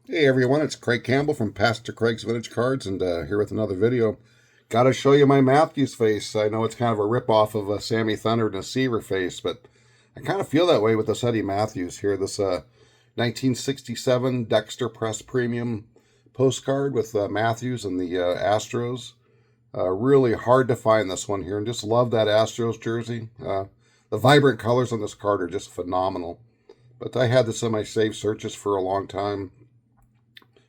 Hey everyone, it's Craig Campbell from Pastor Craig's Vintage Cards, and here with another video. Got to show you my Mathews face. I know it's kind of a rip-off of a Sammy Thunder and a Seaver face, but I kind of feel that way with this Eddie Mathews here. This 1967 Dexter Press Premium postcard with Mathews and the Astros. Really hard to find this one here, and just love that Astros jersey. The vibrant colors on this card are just phenomenal. But I had this in my saved searches for a long time.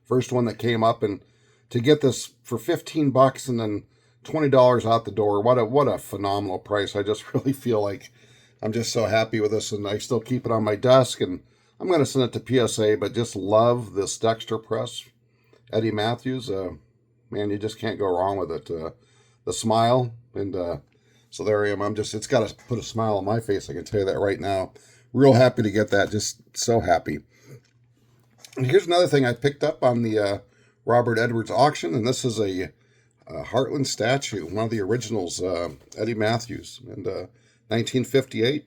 First one that came up, and to get this for 15 bucks and then $20 out the door, what a phenomenal price. I just really feel like I'm just so happy with this, and I still keep it on my desk, and I'm going to send it to PSA, but just love this Dexter Press Eddie Mathews. Man, you just can't go wrong with it. The smile, and so there I am. It's got to put a smile on my face, I can tell you that right now. Real happy to get that, just so happy. And here's another thing I picked up on the Robert Edwards auction, and this is a Hartland statue, one of the originals, Eddie Mathews, and 1958.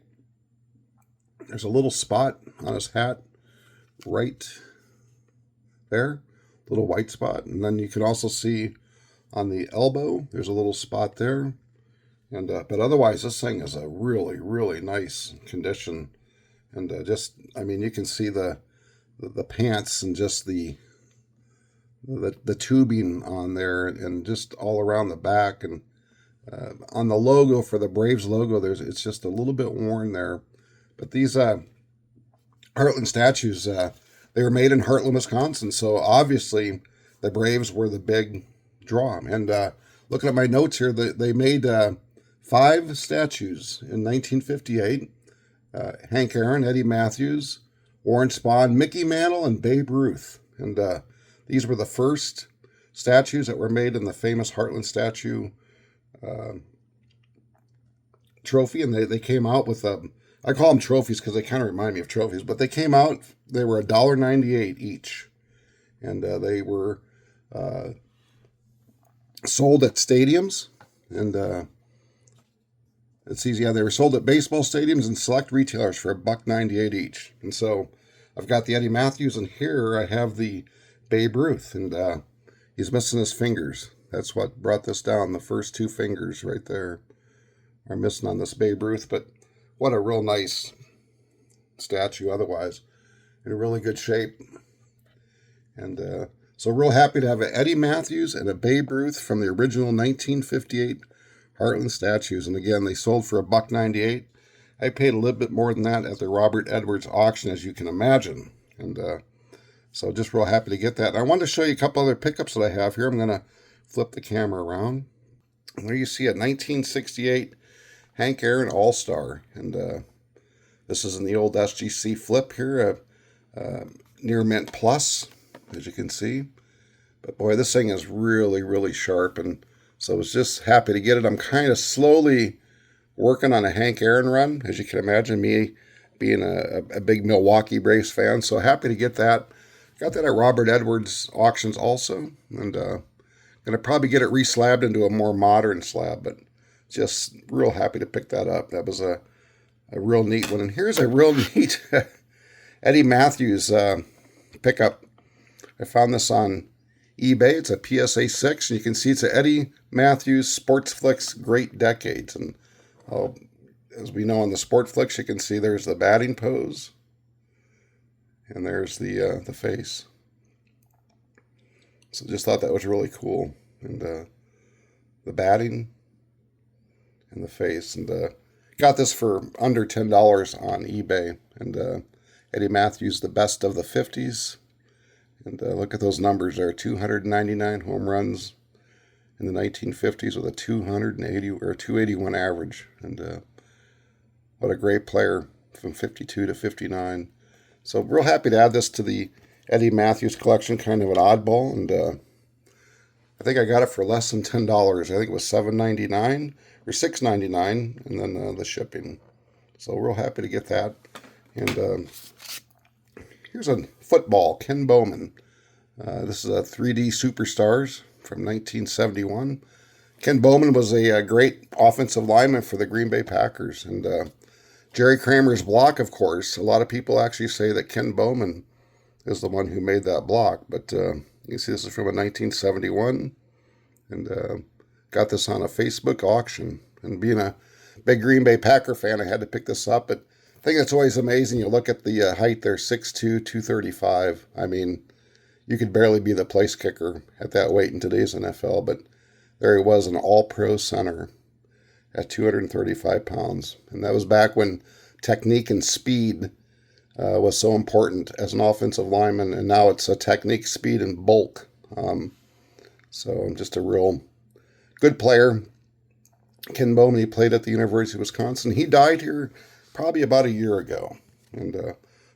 There's a little spot on his hat right there, little white spot, and then you can also see on the elbow there's a little spot there, and but otherwise this thing is a really nice condition, and I mean, you can see the pants and just the tubing on there, and just all around the back, and on the logo for the Braves logo, it's just a little bit worn there. But these Hartland statues, they were made in Hartland, Wisconsin, so obviously the Braves were the big draw. And looking at my notes here, they made 5 statues in 1958. Hank Aaron, Eddie Mathews, Warren Spahn, Mickey Mantle, and Babe Ruth. And these were the first statues that were made in the famous Hartland statue trophy. And they came out with, I call them trophies because they kind of remind me of trophies, but they came out, they were $1.98 each. And they were sold at stadiums. And it's easy. Yeah, they were sold at baseball stadiums and select retailers for $1.98 each. And so I've got the Eddie Mathews, and here I have the Babe Ruth, and he's missing his fingers. That's what brought this down. The first 2 fingers right there are missing on this Babe Ruth, but what a real nice statue otherwise, in really good shape. And so real happy to have an Eddie Mathews and a Babe Ruth from the original 1958 Hartland statues. And again, they sold for $1.98. I paid a little bit more than that at the Robert Edwards auction, as you can imagine. And so just real happy to get that. And I wanted to show you a couple other pickups that I have here. I'm going to flip the camera around. And there you see a 1968 Hank Aaron All-Star. And this is in the old SGC flip here, near mint plus, as you can see. But boy, this thing is really sharp, and so I was just happy to get it. I'm kind of slowly working on a Hank Aaron run, as you can imagine, me being a big Milwaukee Braves fan. So happy to get that. Got that at Robert Edwards auctions also, and going to probably get it reslabbed into a more modern slab, but just real happy to pick that up. That was a real neat one. And here's a real neat Eddie Mathews pickup. I found this on eBay. It's a PSA 6, and you can see it's an Eddie Mathews Sports Flicks Great Decades. And as we know on the Sport Flicks, you can see there's the batting pose, and there's the face. So just thought that was really cool, and the batting and the face. And got this for under $10 on eBay. And Eddie Mathews, the best of the 50s. And look at those numbers there, 299 home runs in the 1950s with a 280 or 281 average. And what a great player from 52 to 59. So real happy to add this to the Eddie Mathews collection, kind of an oddball. And I think I got it for less than $10. I think it was $7.99 or $6.99, and then the shipping. So real happy to get that. And here's a football, Ken Bowman. This is a 3D Superstars from 1971. Ken Bowman was a great offensive lineman for the Green Bay Packers. And Jerry Kramer's block, of course, a lot of people actually say that Ken Bowman is the one who made that block. But you see this is from a 1971, and got this on a Facebook auction. And being a big Green Bay Packer fan, I had to pick this up. But I think it's always amazing. You look at the height there, 6'2", 235. I mean, you could barely be the place kicker at that weight in today's NFL. But there he was, an all-pro center at 235 pounds. And that was back when technique and speed was so important as an offensive lineman. And now it's a technique, speed, and bulk. So just a real good player. Ken Bowman, he played at the University of Wisconsin. He died here probably about a year ago. And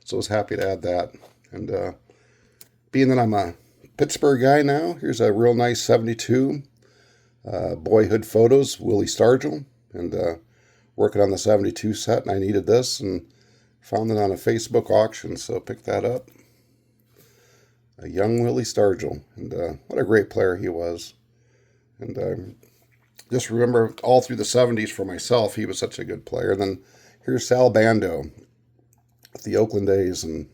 so I was happy to add that. And being that I'm a Pittsburgh guy now, here's a real nice 72 boyhood photos, Willie Stargell. And working on the 72 set, and I needed this and found it on a Facebook auction, so picked that up. A young Willie Stargell. And what a great player he was. And just remember all through the 70s for myself, he was such a good player. And then here's Sal Bando with the Oakland A's. And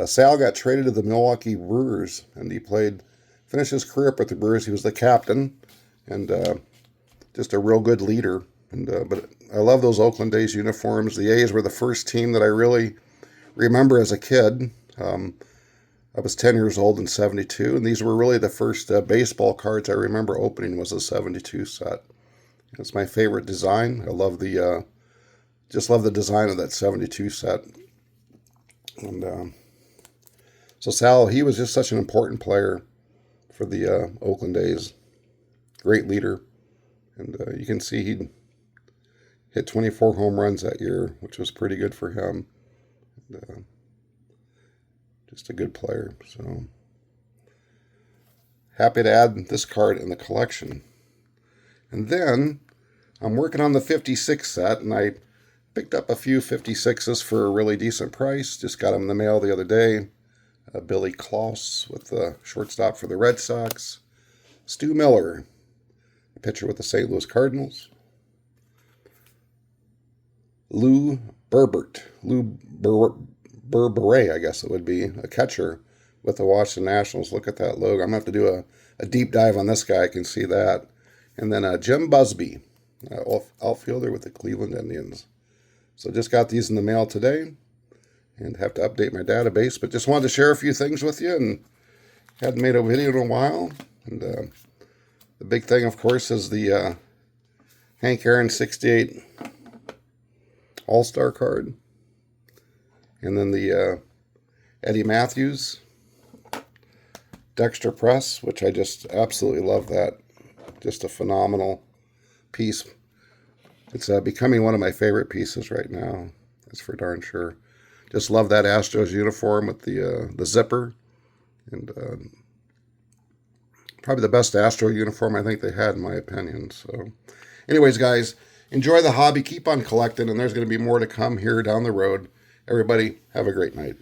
Sal got traded to the Milwaukee Brewers, and he finished his career up with the Brewers. He was the captain, and just a real good leader. And but I love those Oakland A's uniforms. The A's were the first team that I really remember as a kid. I was 10 years old in 72, and these were really the first baseball cards I remember opening was a 72 set. It's my favorite design. I love just love the design of that 72 set. And so Sal, he was just such an important player for the Oakland A's. Great leader. And you can see he hit 24 home runs that year, which was pretty good for him. And, just a good player. So happy to add this card in the collection. And then I'm working on the 56 set, and I picked up a few 56s for a really decent price. Just got them in the mail the other day. Billy Klaus with the shortstop for the Red Sox. Stu Miller, a pitcher with the St. Louis Cardinals. Lou Berberet, I guess it would be, a catcher with the Washington Nationals. Look at that logo. I'm going to have to do a deep dive on this guy. I can see that. And then Jim Busby, outfielder with the Cleveland Indians. So just got these in the mail today and have to update my database. But just wanted to share a few things with you, and hadn't made a video in a while. And the big thing, of course, is the Hank Aaron 68 All-Star card. And then the Eddie Mathews Dexter Press, which I just absolutely love that. Just a phenomenal piece. It's becoming one of my favorite pieces right now. That's for darn sure. Just love that Astros uniform with the zipper. And probably the best Astro uniform I think they had, in my opinion. So anyways, guys, enjoy the hobby. Keep on collecting, and there's going to be more to come here down the road. Everybody, have a great night.